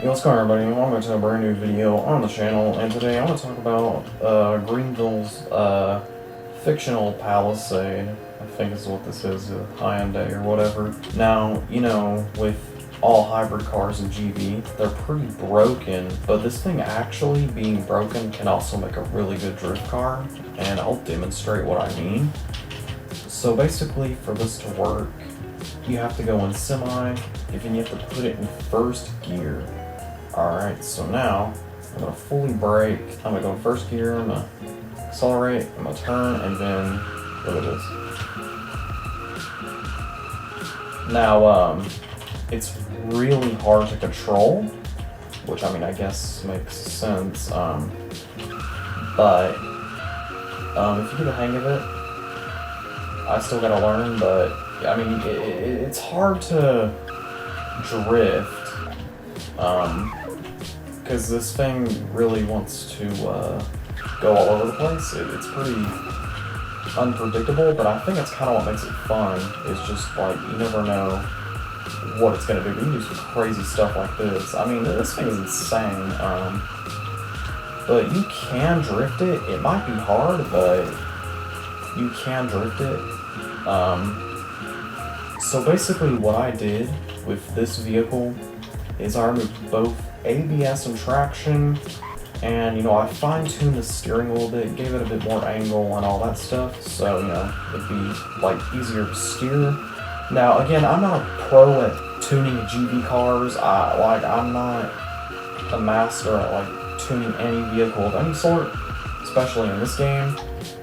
Yo, what's going on, everybody? Welcome to a brand new video on the channel, and today I want to talk about Greenville's fictional Palisade. I think is what this is, a Hyundai or whatever. Now, you know, with all hybrid cars in GV, they're pretty broken, but this thing actually being broken can also make a really good drift car, and I'll demonstrate what I mean. So basically, for this to work, you have to go in semi, and you have to put it in first gear. Alright, so now I'm going to fully brake, I'm going to go in first gear, I'm going to accelerate, I'm going to turn, and then, look at this. Now, it's really hard to control, which I mean, I guess makes sense, but if you get the hang of it, I still got to learn, but I mean, it's hard to drift, because this thing really wants to go all over the place. It's pretty unpredictable, but I think it's kind of what makes it fun. It's just like, you never know what it's going to do. You can do some crazy stuff like this. I mean, this thing is insane, but you can drift it. It might be hard, but you can drift it. So basically what I did with this vehicle is I removed both ABS and traction, and, you know, I fine-tuned the steering a little bit, gave it a bit more angle and all that stuff, so, you know, it'd be, like, easier to steer. Now, again, I'm not a pro at tuning GV cars. I'm not a master at, like, tuning any vehicle of any sort, especially in this game,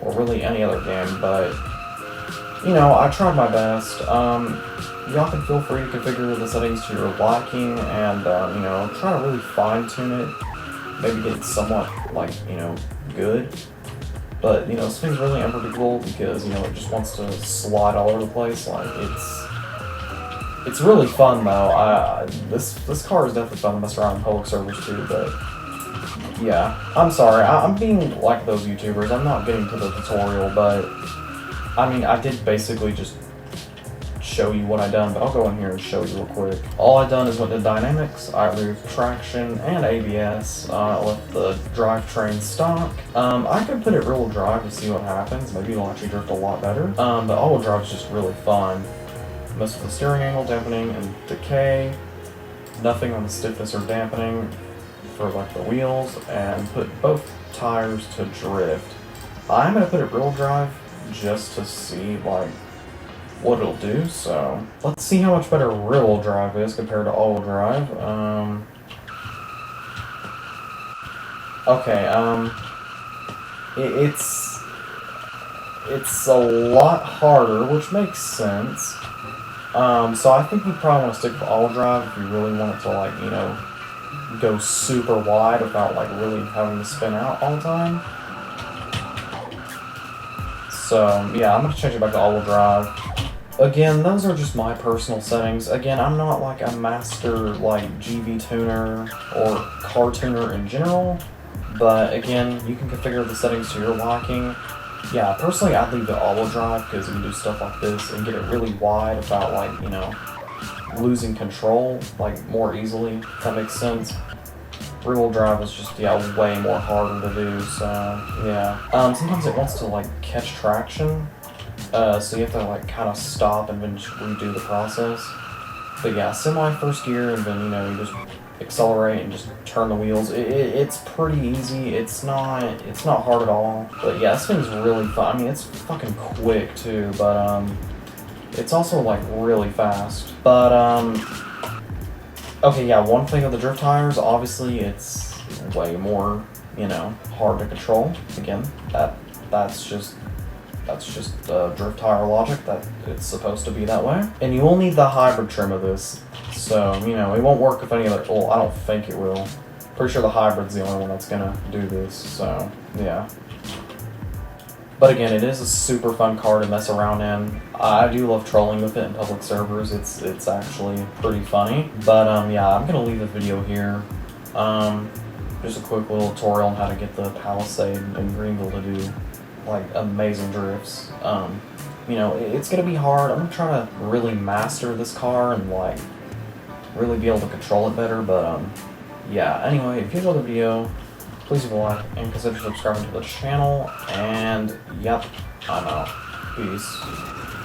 or really any other game, but, you know, I tried my best. Y'all can feel free to configure the settings to your liking and, you know, try to really fine-tune it, maybe get it somewhat, like, you know, good. But, you know, this thing's really unpredictable because, you know, it just wants to slide all over the place. Like, it's really fun, though. This car is definitely fun to mess around in public servers, too, but, yeah. I'm sorry, I'm being like those YouTubers. I'm not getting to the tutorial, but, I mean, I did basically just show you what I done, but I'll go in here and show you real quick. All I done is went to dynamics, I removed traction and ABS, left the drivetrain stock. I could put it rear-wheel drive to see what happens, maybe it'll actually drift a lot better, but all-wheel drive is just really fun. Mess with the steering angle, dampening, and decay, nothing on the stiffness or dampening for like the wheels, and put both tires to drift. I'm going to put it rear-wheel drive just to see like what it'll do, so let's see how much better rear-wheel drive is compared to all-wheel drive. Okay, it's a lot harder, which makes sense. So I think you probably want to stick with all-wheel drive if you really want it to, like, you know, go super wide without like really having to spin out all the time. So yeah, I'm gonna change it back to all-wheel drive. Again, those are just my personal settings. Again, I'm not like a master like GV tuner or car tuner in general, but again, you can configure the settings to your liking. Yeah, personally, I'd leave it all-wheel drive because you can do stuff like this and get it really wide without, like, you know, losing control like more easily, if that makes sense. Rear-wheel drive is just, yeah, way more harder to do, so yeah. Sometimes it wants to like catch traction. So you have to like kind of stop and then just redo the process. But yeah, semi first gear, and then, you know, you just accelerate and just turn the wheels. It's pretty easy. It's not hard at all. But yeah, this thing's really fun. I mean, it's fucking quick too, but it's also like really fast. But okay, yeah, one thing with the drift tires, obviously it's way more, you know, hard to control. Again, that's just drift tire logic, that it's supposed to be that way. And you will need the hybrid trim of this, so, you know, it won't work with any other, well, I don't think it will. Pretty sure the hybrid's the only one that's gonna do this, so, yeah. But again, it is a super fun car to mess around in. I do love trolling with it in public servers. It's actually pretty funny. But, yeah, I'm gonna leave the video here. Just a quick little tutorial on how to get the Palisade in Greenville to do like amazing drifts. You know, it's gonna be hard. I'm gonna try to really master this car and like really be able to control it better, but yeah, anyway, if you enjoyed the video, please leave a like and consider subscribing to the channel. And yep, I'm out. Peace.